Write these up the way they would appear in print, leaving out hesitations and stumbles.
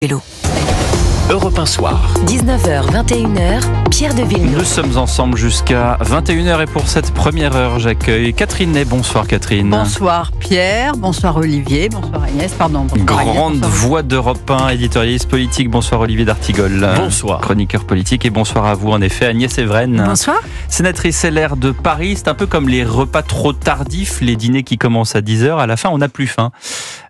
Hello. Europe 1 Soir. 19h, 21h, Pierre de Villeneuve. Nous sommes ensemble jusqu'à 21h et pour cette première heure, j'accueille Catherine Ney. Bonsoir Catherine. Bonsoir Pierre, bonsoir Olivier, bonsoir Agnès, bonsoir Grande Agnès, voix d'Europe 1, éditorialiste politique. Bonsoir Olivier d'Artigol. Bonsoir. Chroniqueur politique et bonsoir à vous en effet Agnès Evren. Bonsoir. Sénatrice LR de Paris, c'est un peu comme les repas trop tardifs, les dîners qui commencent à 10h, à la fin on n'a plus faim.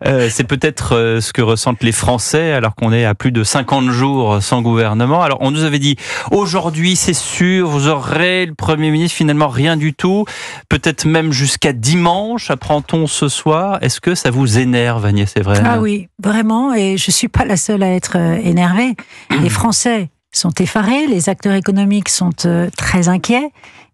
C'est peut-être ce que ressentent les Français alors qu'on est à plus de 50 jours sans gouvernement. Alors on nous avait dit aujourd'hui c'est sûr vous aurez le Premier ministre, finalement rien du tout, peut-être même jusqu'à dimanche, apprend-on ce soir. Est-ce que ça vous énerve Agnès Evren? Ah oui, vraiment, et je suis pas la seule à être énervée. Les Français sont effarés, les acteurs économiques sont très inquiets.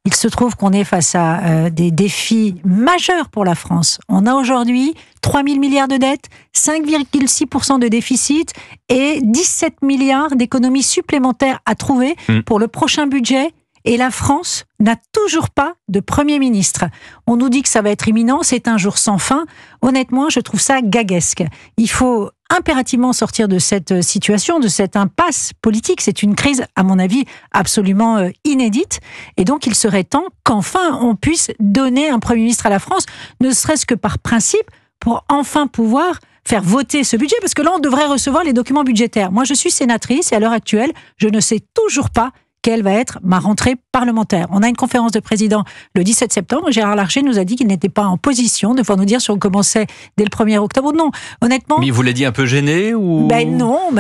Il se trouve qu'on est face à des défis majeurs pour la France. On a aujourd'hui 3 000 milliards de dettes, 5,6% de déficit et 17 milliards d'économies supplémentaires à trouver pour le prochain budget. Et la France n'a toujours pas de Premier ministre. On nous dit que ça va être imminent, c'est un jour sans fin. Honnêtement, je trouve ça gaguesque. Il faut impérativement sortir de cette situation, de cette impasse politique. C'est une crise, à mon avis, absolument inédite. Et donc, il serait temps qu'enfin on puisse donner un Premier ministre à la France, ne serait-ce que par principe, pour enfin pouvoir faire voter ce budget, parce que là, on devrait recevoir les documents budgétaires. Moi, je suis sénatrice et à l'heure actuelle, je ne sais toujours pas quelle va être ma rentrée parlementaire. On a une conférence de présidents le 17 septembre. Gérard Larcher nous a dit qu'il n'était pas en position de pouvoir nous dire si on commençait dès le 1er octobre ou non. Honnêtement... Mais il vous l'a dit un peu gêné ou... non,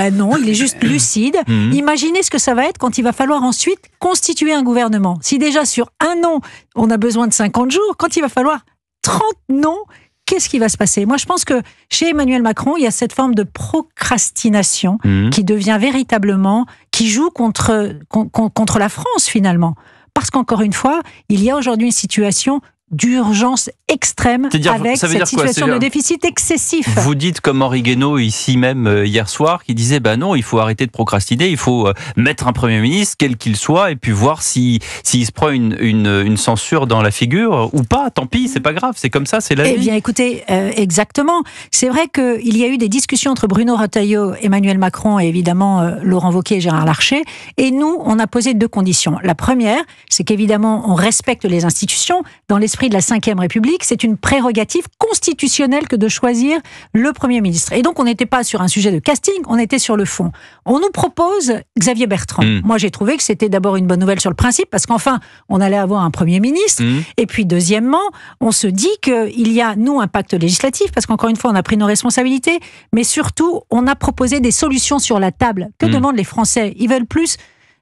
il est juste lucide. Imaginez ce que ça va être quand il va falloir ensuite constituer un gouvernement. Si déjà sur un an, on a besoin de 50 jours, quand il va falloir 30 noms, qu'est-ce qui va se passer? Moi, je pense que chez Emmanuel Macron, il y a cette forme de procrastination qui devient véritablement, qui joue contre la France finalement. Parce qu'encore une fois, il y a aujourd'hui une situation d'urgence extrême avec cette situation de déficit excessif. Vous dites comme Henri Guénaud ici même hier soir qui disait non, il faut arrêter de procrastiner, il faut mettre un Premier ministre quel qu'il soit et puis voir s'il se prend une censure dans la figure ou pas, tant pis, c'est pas grave, c'est comme ça, c'est la vie. Eh bien écoutez, exactement. C'est vrai qu'il y a eu des discussions entre Bruno Retailleau, Emmanuel Macron et évidemment Laurent Wauquiez et Gérard Larcher, et nous, on a posé 2 conditions. La première, c'est qu'évidemment, on respecte les institutions. Dans l'esprit de la Ve République, c'est une prérogative constitutionnelle que de choisir le Premier ministre. Et donc, on n'était pas sur un sujet de casting, on était sur le fond. On nous propose Xavier Bertrand. Moi, j'ai trouvé que c'était d'abord une bonne nouvelle sur le principe, parce qu'enfin, on allait avoir un Premier ministre. Et puis, deuxièmement, on se dit qu'il y a, nous, un pacte législatif, parce qu'encore une fois, on a pris nos responsabilités, mais surtout, on a proposé des solutions sur la table. Que demandent les Français? Ils veulent plus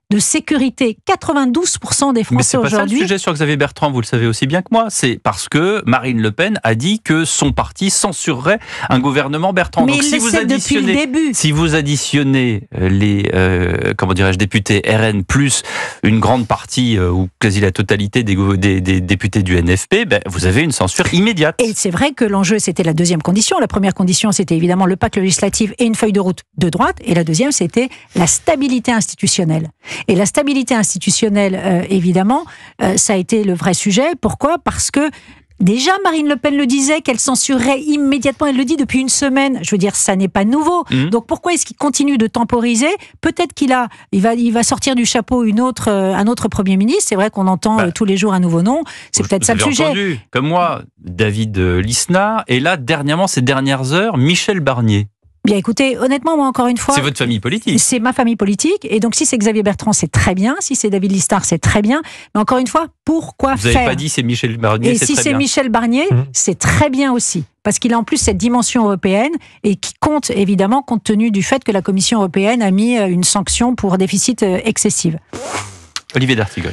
de sécurité. 92% des Français aujourd'hui... Mais c'est pas ça le sujet sur Xavier Bertrand, vous le savez aussi bien que moi. C'est parce que Marine Le Pen a dit que son parti censurerait un gouvernement Bertrand. Mais donc, il le sait depuis le début. Si vous additionnez les députés RN plus une grande partie ou quasi la totalité des députés du NFP, vous avez une censure immédiate. Et c'est vrai que l'enjeu, c'était la deuxième condition. La première condition, c'était évidemment le pacte législatif et une feuille de route de droite. Et la deuxième, c'était la stabilité institutionnelle. Et la stabilité institutionnelle, évidemment, ça a été le vrai sujet. Pourquoi? Parce que déjà, Marine Le Pen le disait, qu'elle censurerait immédiatement. Elle le dit depuis une semaine. Je veux dire, ça n'est pas nouveau. Donc pourquoi est-ce qu'il continue de temporiser? Peut-être qu'il va sortir du chapeau un autre Premier ministre. C'est vrai qu'on entend tous les jours un nouveau nom. C'est peut-être ça le sujet. Entendu, comme moi, David Lisnard. Et là, dernièrement, ces dernières heures, Michel Barnier. Bien écoutez, honnêtement, moi encore une fois... C'est votre famille politique. C'est ma famille politique, et donc si c'est Xavier Bertrand, c'est très bien, si c'est David Lisnard, c'est très bien, mais encore une fois, pourquoi faire? Vous n'avez pas dit c'est Michel Barnier, et c'est si très c'est bien. Michel Barnier, c'est très bien aussi, parce qu'il a en plus cette dimension européenne, et qui compte évidemment, compte tenu du fait que la Commission européenne a mis une sanction pour déficit excessif. Olivier d'Artigol.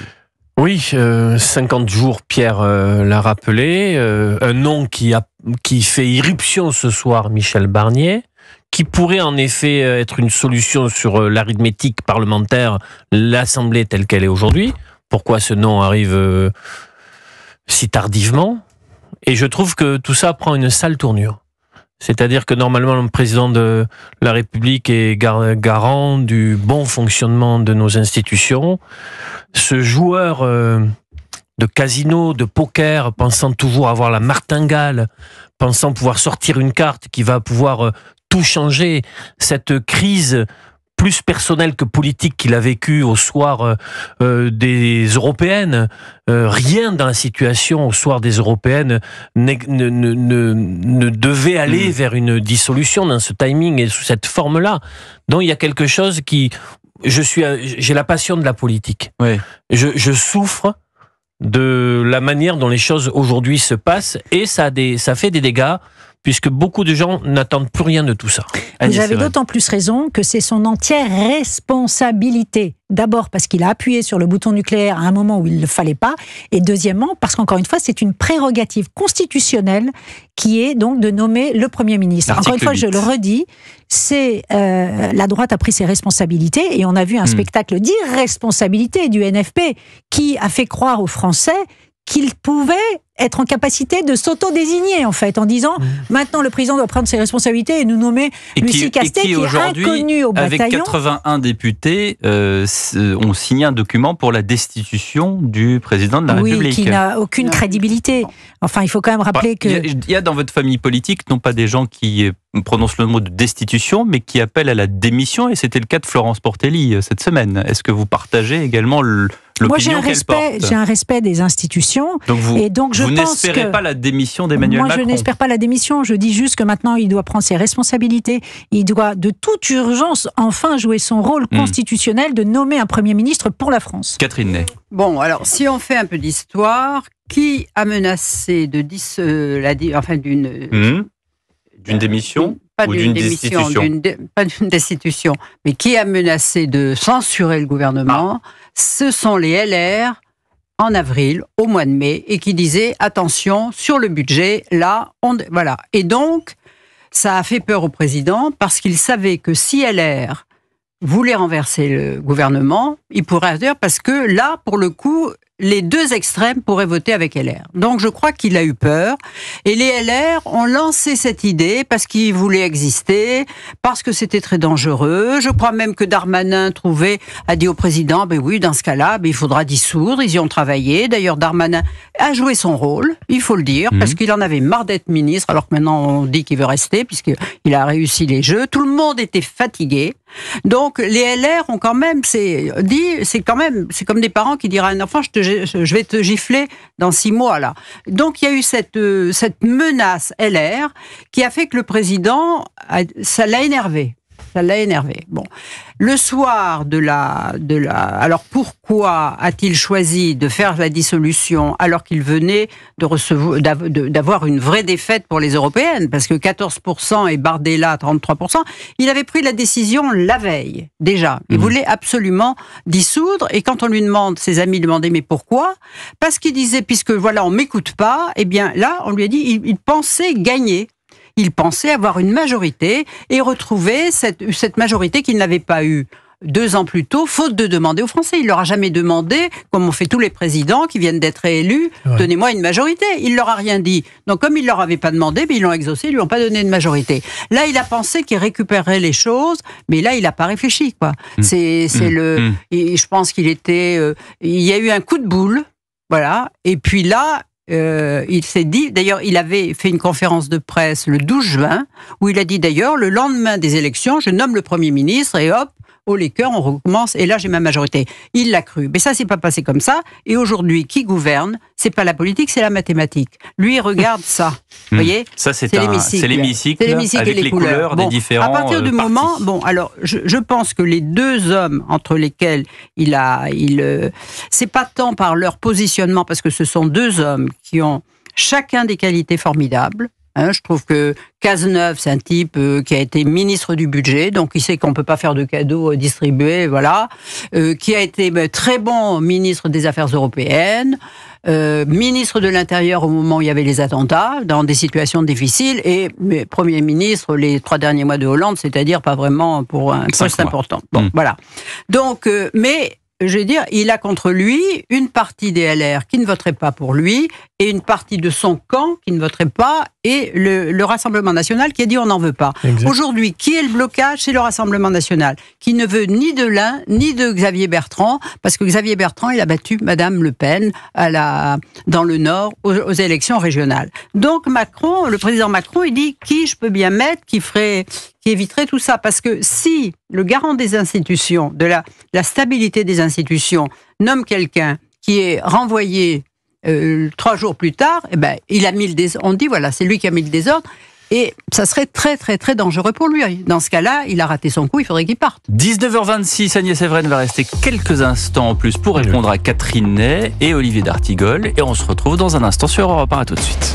Oui, 50 jours, Pierre l'a rappelé. Un nom qui fait irruption ce soir, Michel Barnier, qui pourrait en effet être une solution sur l'arithmétique parlementaire, l'Assemblée telle qu'elle est aujourd'hui. Pourquoi ce nom arrive si tardivement? Et je trouve que tout ça prend une sale tournure. C'est-à-dire que normalement, le président de la République est garant du bon fonctionnement de nos institutions. Ce joueur de casino, de poker, pensant toujours avoir la martingale, pensant pouvoir sortir une carte qui va pouvoir tout changé. Cette crise plus personnelle que politique qu'il a vécue au soir des Européennes, rien dans la situation au soir des Européennes ne devait aller vers une dissolution dans ce timing et sous cette forme-là. Donc il y a quelque chose qui... j'ai la passion de la politique. Oui. Je souffre de la manière dont les choses aujourd'hui se passent et ça fait des dégâts puisque beaucoup de gens n'attendent plus rien de tout ça. Vous avez d'autant plus raison que c'est son entière responsabilité. D'abord parce qu'il a appuyé sur le bouton nucléaire à un moment où il ne le fallait pas, et deuxièmement parce qu'encore une fois c'est une prérogative constitutionnelle qui est donc de nommer le Premier ministre. Encore une fois, je le redis, c'est la droite a pris ses responsabilités et on a vu un spectacle d'irresponsabilité du NFP qui a fait croire aux Français qu'il pouvait être en capacité de s'auto-désigner, en fait, en disant maintenant le président doit prendre ses responsabilités et nous nommer Lucie Castet, qui est inconnue au bataillon. Avec 81 députés, on signe un document pour la destitution du président de la République. Oui, qui n'a aucune crédibilité. Enfin, il faut quand même rappeler que... Il y a dans votre famille politique, non pas des gens qui prononcent le mot de destitution, mais qui appellent à la démission, et c'était le cas de Florence Portelli cette semaine. Est-ce que vous partagez également l'opinion qu'elle porte ? J'ai un respect des institutions. Donc vous je n'espérez pas la démission d'Emmanuel Macron ? Moi, je n'espère pas la démission. Je dis juste que maintenant, il doit prendre ses responsabilités. Il doit, de toute urgence, enfin jouer son rôle constitutionnel de nommer un Premier ministre pour la France. Catherine Ney. Bon, alors, si on fait un peu d'histoire, qui a menacé d'une démission pas ou d'une destitution pas d'une destitution, mais qui a menacé de censurer le gouvernement, ce sont les LR en avril, au mois de mai, et qui disaient attention, sur le budget, là, voilà. Et donc, ça a fait peur au président parce qu'il savait que si LR voulait renverser le gouvernement, il pourrait dire parce que là, pour le coup, les deux extrêmes pourraient voter avec LR. Donc je crois qu'il a eu peur. Et les LR ont lancé cette idée parce qu'ils voulaient exister, parce que c'était très dangereux. Je crois même que Darmanin a dit au président, ben oui, dans ce cas-là, ben il faudra dissoudre. Ils y ont travaillé. D'ailleurs, Darmanin a joué son rôle, il faut le dire, parce qu'il en avait marre d'être ministre, alors que maintenant on dit qu'il veut rester, puisqu'il a réussi les jeux. Tout le monde était fatigué. Donc les LR ont quand même c'est comme des parents qui diraient à un enfant je vais te gifler dans 6 mois là. Donc il y a eu cette menace LR qui a fait que le président ça l'a énervé. Bon, le soir alors pourquoi a-t-il choisi de faire la dissolution alors qu'il venait d'avoir une vraie défaite pour les européennes, parce que 14% et Bardella 33%, il avait pris la décision la veille déjà. Il voulait absolument dissoudre, et quand on lui demande, ses amis demandaient mais pourquoi ? Parce qu'il disait puisque voilà on m'écoute pas, et bien là on lui a dit il pensait gagner. Il pensait avoir une majorité et retrouver cette majorité qu'il n'avait pas eue 2 ans plus tôt, faute de demander aux Français. Il leur a jamais demandé, comme on fait tous les présidents qui viennent d'être élus, donnez-moi une majorité. Il leur a rien dit. Donc comme il leur avait pas demandé, ils l'ont exaucé, ils lui ont pas donné de majorité. Là, il a pensé qu'il récupérerait les choses, mais là, il a pas réfléchi, quoi. Et je pense qu'il était, il y a eu un coup de boule, voilà. Et puis là, il s'est dit, d'ailleurs, il avait fait une conférence de presse le 12 juin, où il a dit d'ailleurs, le lendemain des élections, je nomme le Premier ministre et hop, haut les cœurs, on recommence, et là j'ai ma majorité. Il l'a cru. Mais ça, c'est pas passé comme ça. Et aujourd'hui, qui gouverne ? C'est pas la politique, c'est la mathématique. Lui, il regarde ça. Vous voyez ? Ça, c'est l'hémicycle avec les couleurs des différents à partir du partis. moment, alors, je pense que les 2 hommes entre lesquels c'est pas tant par leur positionnement, parce que ce sont 2 hommes qui ont chacun des qualités formidables. Je trouve que Cazeneuve, c'est un type qui a été ministre du budget, donc il sait qu'on ne peut pas faire de cadeaux distribués, voilà. Qui a été très bon ministre des Affaires européennes, ministre de l'Intérieur au moment où il y avait les attentats, dans des situations difficiles, et Premier ministre les 3 derniers mois de Hollande, c'est-à-dire pas vraiment pour un poste important. Bon, voilà. Donc, mais... Je veux dire, il a contre lui une partie des LR qui ne voterait pas pour lui et une partie de son camp qui ne voterait pas, et le Rassemblement national qui a dit on n'en veut pas. Exact. Aujourd'hui, qui est le blocage ? C'est le Rassemblement national qui ne veut ni de l'un ni de Xavier Bertrand, parce que Xavier Bertrand, il a battu Madame Le Pen dans le Nord aux élections régionales. Donc Macron, le président Macron, il dit qui je peux bien mettre qui qui éviterait tout ça. Parce que si le garant des institutions, de la stabilité des institutions, nomme quelqu'un qui est renvoyé 3 jours plus tard, eh ben, il a mis le désordre. On dit, voilà, c'est lui qui a mis le désordre. Et ça serait très, très, très dangereux pour lui. Dans ce cas-là, il a raté son coup, il faudrait qu'il parte. 19h26, Agnès Evren va rester quelques instants en plus pour répondre à Catherine Ney et Olivier d'Artigol. Et on se retrouve dans un instant sur Europe 1. À tout de suite.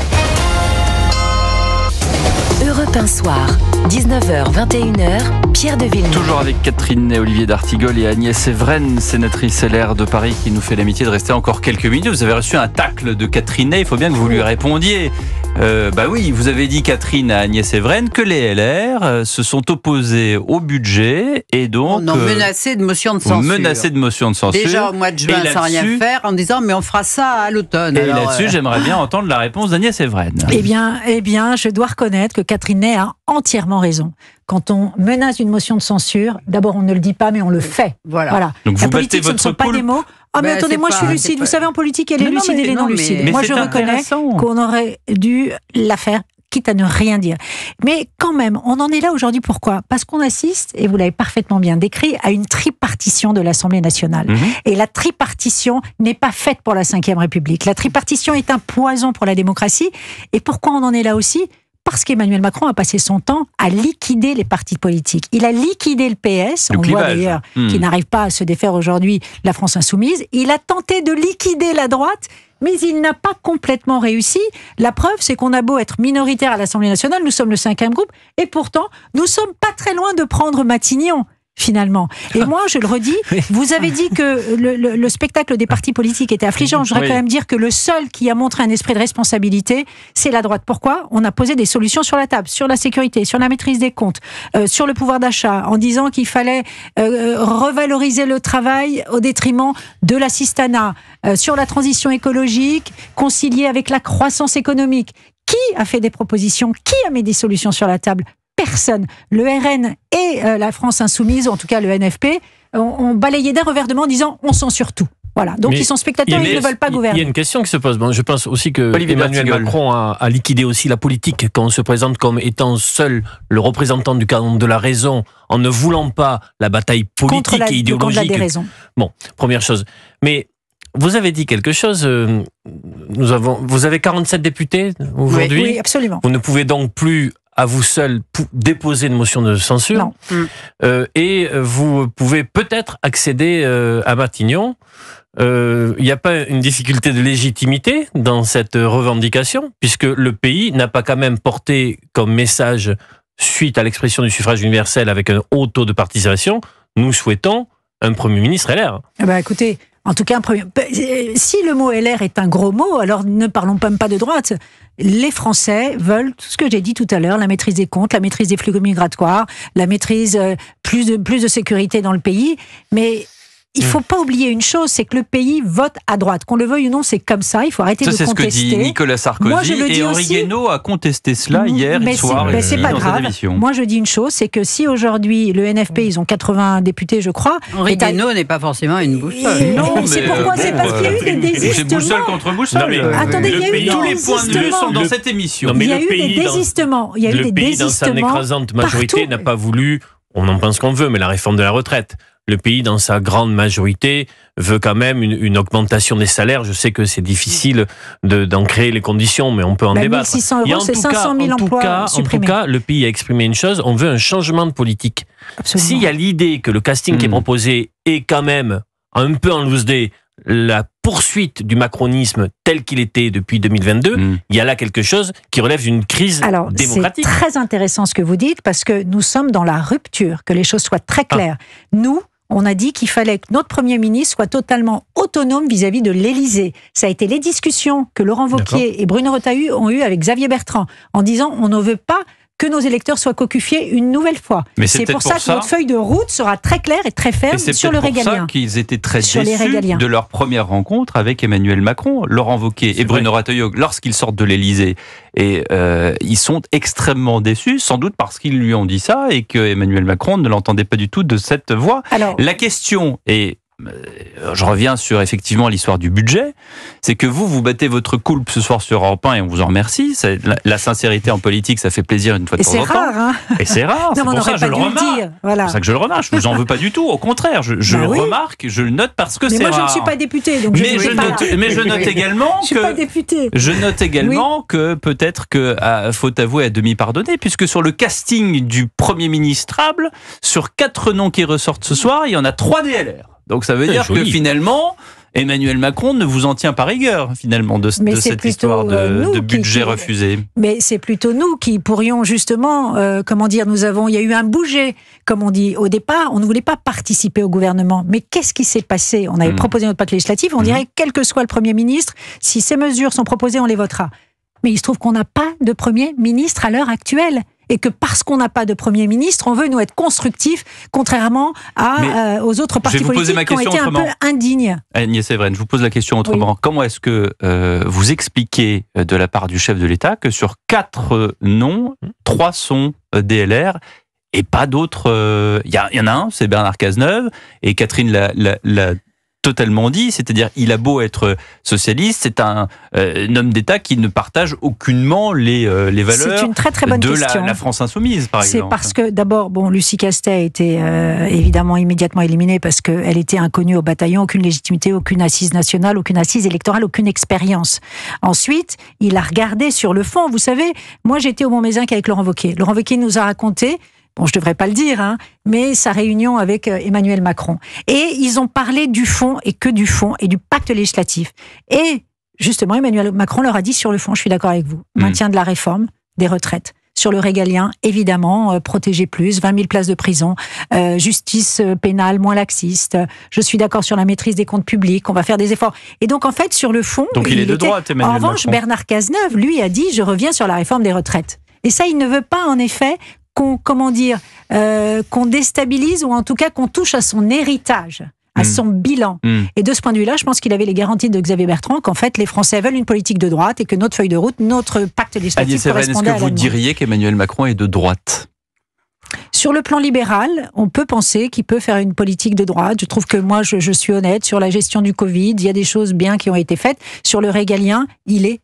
Europe 1 Soir, 19h, 21h, Pierre de Villeneuve. Toujours avec Catherine Ney, Olivier d'Artigol et Agnès Evren, sénatrice LR de Paris, qui nous fait l'amitié de rester encore quelques minutes. Vous avez reçu un tacle de Catherine Ney, il faut bien que vous lui répondiez. Bah oui, vous avez dit, Catherine, à Agnès Evren, que les LR se sont opposés au budget et donc... On a menacé de motion de censure. Menacé de motion de censure. Déjà au mois de juin, sans rien faire, en disant, mais on fera ça à l'automne. Et là-dessus, j'aimerais bien entendre la réponse d'Agnès Evren. Eh bien, je dois reconnaître que Catherine Ney a entièrement raison. Quand on menace d'une motion de censure, d'abord on ne le dit pas, mais on le fait. Voilà. Donc la politique, ce ne sont pas des mots. Ah mais attendez, moi je suis lucide. Vous savez, en politique, il y a les lucides et les non lucides. Moi je reconnais qu'on aurait dû la faire, quitte à ne rien dire. Mais quand même, on en est là aujourd'hui. Pourquoi ? Parce qu'on assiste, et vous l'avez parfaitement bien décrit, à une tripartition de l'Assemblée nationale. Et la tripartition n'est pas faite pour la Ve République. La tripartition est un poison pour la démocratie. Et pourquoi on en est là aussi ? Parce qu'Emmanuel Macron a passé son temps à liquider les partis politiques. Il a liquidé le PS, on voit d'ailleurs qu'il n'arrive pas à se défaire aujourd'hui la France Insoumise. Il a tenté de liquider la droite, mais il n'a pas complètement réussi. La preuve, c'est qu'on a beau être minoritaire à l'Assemblée nationale, nous sommes le 5e groupe, et pourtant, nous sommes pas très loin de prendre Matignon. Finalement. Et moi, je le redis, vous avez dit que le spectacle des partis politiques était affligeant. Je voudrais quand même dire que le seul qui a montré un esprit de responsabilité, c'est la droite. Pourquoi ? On a posé des solutions sur la table, sur la sécurité, sur la maîtrise des comptes, sur le pouvoir d'achat, en disant qu'il fallait revaloriser le travail au détriment de l'assistanat, sur la transition écologique, concilier avec la croissance économique. Qui a fait des propositions ? Qui a mis des solutions sur la table ? Personne. Le RN et la France Insoumise, en tout cas le NFP, ont balayé d'un revers de main en disant on censure tout. Voilà. Donc ils sont spectateurs, ils ne veulent pas gouverner. Il y a une question qui se pose. Bon, je pense aussi que Emmanuel Macron a liquidé aussi la politique quand on se présente comme étant seul le représentant du camp de la raison, en ne voulant pas la bataille politique et idéologique. Contre la déraison. Bon, première chose. Mais vous avez dit quelque chose. Vous avez 47 députés aujourd'hui. Oui, absolument. Vous ne pouvez donc plus à vous seul déposer une motion de censure. Et vous pouvez peut-être accéder à Matignon. Il n'y a pas une difficulté de légitimité dans cette revendication, puisque le pays n'a pas quand même porté comme message, suite à l'expression du suffrage universel avec un haut taux de participation, nous souhaitons un Premier ministre LR. Écoutez, en tout cas, si le mot LR est un gros mot, alors ne parlons même pas de droite. Les Français veulent tout ce que j'ai dit tout à l'heure, la maîtrise des comptes, la maîtrise des flux migratoires, la maîtrise plus de sécurité dans le pays. Mais il ne faut pas oublier une chose, c'est que le pays vote à droite. Qu'on le veuille ou non, c'est comme ça. Il faut arrêter de contester. C'est ce que dit Nicolas Sarkozy. Et Henri Guénaud a contesté cela hier soir. Mais c'est pas grave. Moi, je dis une chose, c'est que si aujourd'hui, le NFP, ils ont 80 députés, je crois. Henri Guénaud n'est pas forcément une boussole. Non, c'est pourquoi ? C'est parce qu'il y a eu des désistements. C'est boussole contre boussole. Attendez, il y a eu tous les points de vue sont dans cette émission. Il y a eu des désistements. Le pays, dans sa écrasante majorité, n'a pas voulu, on en pense qu'on veut, mais la réforme de la retraite. Le pays, dans sa grande majorité, veut quand même une augmentation des salaires. Je sais que c'est difficile d'en créer les conditions, mais on peut en débattre. 1 600 €, c'est 500 000 emplois supprimés. En tout cas, le pays a exprimé une chose, on veut un changement de politique. Absolument. S'il y a l'idée que le casting qui est proposé est quand même un peu en loose day, la poursuite du macronisme tel qu'il était depuis 2022, il y a là quelque chose qui relève d'une crise démocratique. C'est très intéressant ce que vous dites, parce que nous sommes dans la rupture, que les choses soient très claires. Nous, on a dit qu'il fallait que notre Premier ministre soit totalement autonome vis-à-vis de l'Élysée. Ça a été les discussions que Laurent Wauquiez et Bruno Retailleau ont eues avec Xavier Bertrand, en disant on ne veut pas que nos électeurs soient cocufiés une nouvelle fois. Mais c'est pour ça que notre feuille de route sera très claire et très ferme sur le régalien. C'est pour ça qu'ils étaient très déçus de leur première rencontre avec Emmanuel Macron, Laurent Wauquiez et Bruno Retailleau, lorsqu'ils sortent de l'Élysée. Et ils sont extrêmement déçus, sans doute parce qu'ils lui ont dit ça et que Emmanuel Macron ne l'entendait pas du tout de cette voix. Alors, la question est je reviens sur effectivement l'histoire du budget, c'est que vous battez votre coulpe ce soir sur Europe 1 et on vous en remercie. La sincérité en politique, ça fait plaisir une fois de temps en temps. Et c'est rare, hein. Et c'est rare, c'est pour ça que je le remarque. Voilà. C'est pour ça que je le remarque. Je vous en veux pas du tout. Au contraire, je le remarque, je le note parce que c'est rare. Mais moi, je ne suis pas députée, donc je note également je suis pas députée. Je note également que peut-être que faut avouer à demi pardonner, puisque sur le casting du Premier ministrable, sur 4 noms qui ressortent ce soir, il y en a 3 DLR. Donc ça veut dire que finalement, Emmanuel Macron ne vous en tient pas rigueur, finalement, de cette histoire de budget refusé. Mais c'est plutôt nous qui pourrions justement, il y a eu un bouger, comme on dit. Au départ, on ne voulait pas participer au gouvernement. Mais qu'est-ce qui s'est passé ? On avait proposé notre pacte législatif, on dirait, quel que soit le Premier ministre, si ces mesures sont proposées, on les votera. Mais il se trouve qu'on n'a pas de Premier ministre à l'heure actuelle. Et que parce qu'on n'a pas de Premier ministre, on veut nous être constructifs, contrairement aux autres partis politiques qui ont été un peu indignes. Agnès Evren, je vous pose la question autrement. Oui. Comment est-ce que vous expliquez de la part du chef de l'État que sur 4 noms, 3 sont DLR et pas d'autres... Il y en a un, c'est Bernard Cazeneuve, et Catherine l'a totalement dit, c'est-à-dire il a beau être socialiste, c'est un homme d'État qui ne partage aucunement les valeurs c'est une très, très bonne de question. La France insoumise, par exemple. C'est parce que d'abord, Lucie Castet a été évidemment immédiatement éliminée parce qu'elle était inconnue au bataillon, aucune légitimité, aucune assise nationale, aucune assise électorale, aucune expérience. Ensuite, il a regardé sur le fond. Vous savez, moi j'étais au Mont-Mézinc avec Laurent Wauquiez. Laurent Wauquiez nous a raconté, je ne devrais pas le dire, mais sa réunion avec Emmanuel Macron. Et ils ont parlé du fond et que du fond et du pacte législatif. Et justement, Emmanuel Macron leur a dit sur le fond, je suis d'accord avec vous, maintien de la réforme des retraites. Sur le régalien, évidemment, protéger plus, 20 000 places de prison, justice pénale moins laxiste. Je suis d'accord sur la maîtrise des comptes publics, on va faire des efforts. Et donc, en fait, sur le fond... Donc, il est de droite, Emmanuel Macron. En revanche, Bernard Cazeneuve, lui, a dit, je reviens sur la réforme des retraites. Et ça, il ne veut pas, en effet... qu'on déstabilise ou en tout cas qu'on touche à son héritage, à son bilan. Et de ce point de vue-là, je pense qu'il avait les garanties de Xavier Bertrand qu'en fait les Français veulent une politique de droite et que notre feuille de route, notre pacte législatif correspondait à est-ce que vous diriez qu'Emmanuel Macron est de droite ? Sur le plan libéral, on peut penser qu'il peut faire une politique de droite. Je trouve que moi, je suis honnête sur la gestion du Covid. Il y a des choses bien qui ont été faites. Sur le régalien, il est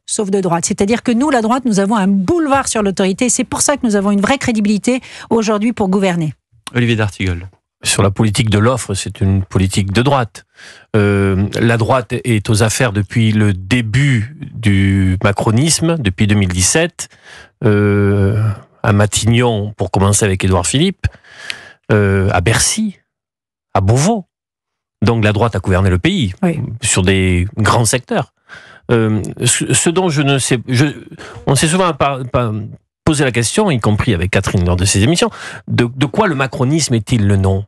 sauf de droite. C'est-à-dire que nous, la droite, nous avons un boulevard sur l'autorité. C'est pour ça que nous avons une vraie crédibilité aujourd'hui pour gouverner. Olivier d'Artigol. Sur la politique de l'offre, c'est une politique de droite. La droite est aux affaires depuis le début du macronisme, depuis 2017, à Matignon, pour commencer avec Édouard Philippe, à Bercy, à Beauvau. Donc la droite a gouverné le pays, sur des grands secteurs. Ce dont je ne sais... on s'est souvent posé la question, y compris avec Catherine lors de ses émissions, de quoi le macronisme est-il le nom ?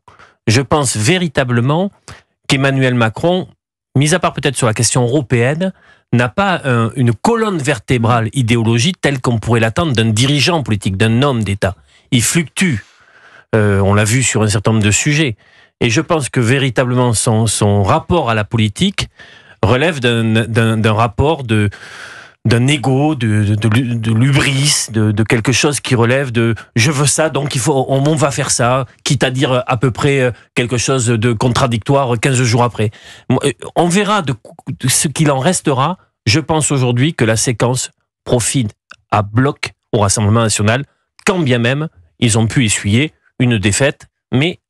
Je pense véritablement qu'Emmanuel Macron, mis à part peut-être sur la question européenne, n'a pas une colonne vertébrale idéologique telle qu'on pourrait l'attendre d'un dirigeant politique, d'un homme d'État. Il fluctue. On l'a vu sur un certain nombre de sujets. Et je pense que véritablement son rapport à la politique relève d'un rapport d'un ego, de l'hubris, de quelque chose qui relève de je veux ça, donc on va faire ça, quitte à dire à peu près quelque chose de contradictoire 15 jours après. On verra de ce qu'il en restera. Je pense aujourd'hui que la séquence profite à bloc au Rassemblement national, quand bien même ils ont pu essuyer une défaite, mais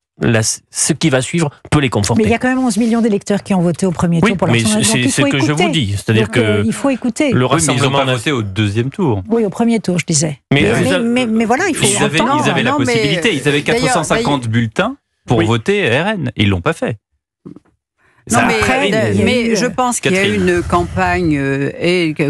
ce qui va suivre peut les conforter. Mais il y a quand même 11 millions d'électeurs qui ont voté au premier tour pour l'Assemblée nationale. C'est ce que je vous dis. C'est-à-dire que il faut écouter. Le Rassemblement ils n'ont pas voté au deuxième tour. Oui, au premier tour, je disais. Mais voilà, il faut entendre. Ils avaient la possibilité. Ils avaient 450 bulletins pour voter RN. Ils ne l'ont pas fait. Non, mais je pense qu'il y a une campagne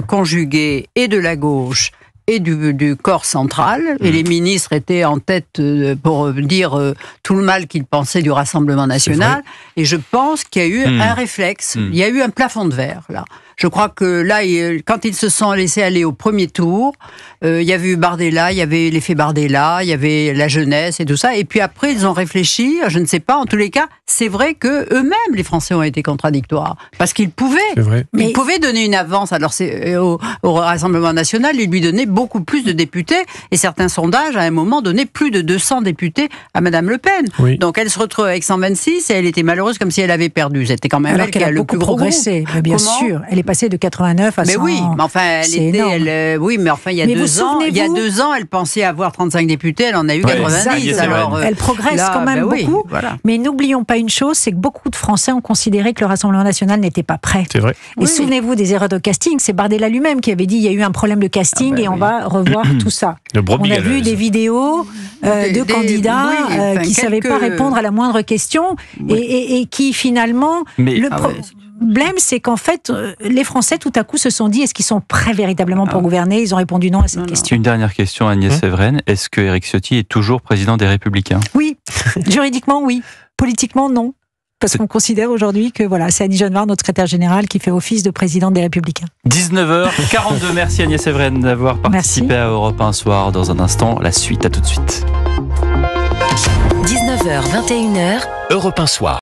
conjuguée et de la gauche et du corps central, et les ministres étaient en tête pour dire tout le mal qu'ils pensaient du Rassemblement national, et je pense qu'il y a eu un réflexe, il y a eu un plafond de verre, là. Je crois que là, quand ils se sont laissés aller au premier tour, il y avait eu Bardella, il y avait l'effet Bardella, il y avait la jeunesse et tout ça. Et puis après, ils ont réfléchi, je ne sais pas, en tous les cas, c'est vrai que eux-mêmes, les Français, ont été contradictoires. Parce qu'ils pouvaient. Ils pouvaient donner une avance. Alors, au Rassemblement national, ils lui donnaient beaucoup plus de députés. Et certains sondages, à un moment, donnaient plus de 200 députés à Madame Le Pen. Oui. Donc elle se retrouve avec 126 et elle était malheureuse comme si elle avait perdu. C'était quand même Alors elle qu'elle qui a a le beaucoup plus gros progressé, groupe. mais bien Comment sûr. Elle est passée de 89 à 100. Mais oui, mais enfin, C'est énorme. oui, mais enfin, il y a Mais vous 2 ans, souvenez-vous elle pensait avoir 35 députés, elle en a eu Ouais, 90. c'est Alors, vrai. Elle progresse là, quand même ben oui, beaucoup. voilà. Mais n'oublions pas une chose, c'est que beaucoup de Français ont considéré que le Rassemblement national n'était pas prêt. C'est vrai. Et Oui. souvenez-vous des erreurs de casting, c'est Bardella lui-même qui avait dit il y a eu un problème de casting Ah ben et on oui. va revoir tout ça. Le brebis On a galeuse. vu des vidéos de candidats oui, enfin, qui ne savaient pas quelques- répondre à la moindre question Oui. et qui finalement... Mais Le Ah ouais. problème, c'est qu'en fait, les Français tout à coup se sont dit est-ce qu'ils sont prêts véritablement pour Ah. gouverner? Ils ont répondu non à cette Non, non. question. une dernière question, Agnès Séveraine. Est-ce que Éric Ciotti est toujours président des Républicains? Oui, juridiquement oui, politiquement non. Parce qu'on considère aujourd'hui que voilà, c'est Annie Genevard, notre secrétaire général, qui fait office de présidente des Républicains. 19h42. Merci Agnès Séveraine d'avoir participé à Europe 1 Soir. Dans un instant, la suite. À tout de suite. 19h, 21h, Europe 1 Soir.